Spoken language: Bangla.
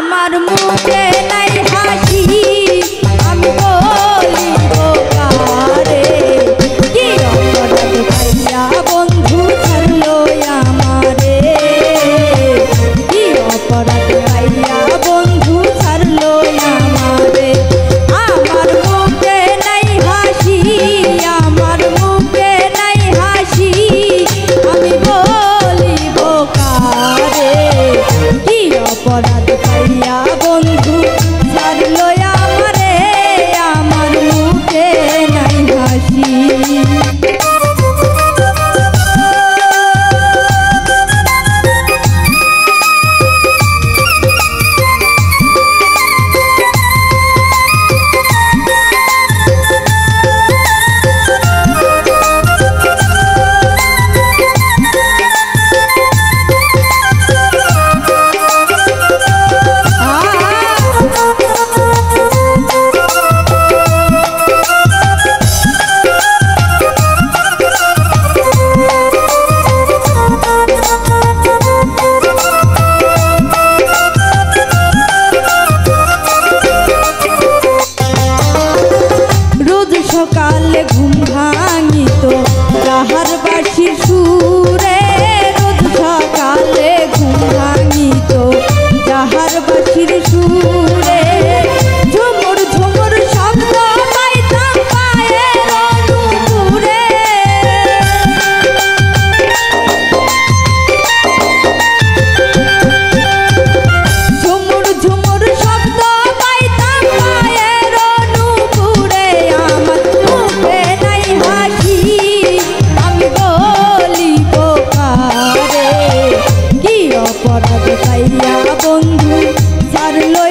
আমার মুখে নাই হাসি আমি বলিব কারে কি অপরাধ পাইয়া বন্ধু ছাড়লো আমারে কি অপরাধ পাইয়া বন্ধু ছাড়লো আমারে আমার মুখে নাই হাসি আমার মুখে নাই হাসি আমি বলিব কারে কি অপরাধ পাইয়া বন্ধু ছাড়লো আমারে আমার মুখে নাই হাসি সকালে ঘুম ভাঙিত যাহার বাঁশির সুরে রোজ সকালে ঘুম ভাঙিত যাহার বাঁশির সুরে ঝুমুর ঝুমুর শব্দ পাইতাম পায়ের অনুপুরে ঝুমুর ঝুমুর শব্দ পাইতাম পায়ের অনুপুরে আমার মুখে নাই হাসি আমি বলিব কারে কি অপরাধ পাইয়া বন্ধু ছাড়লো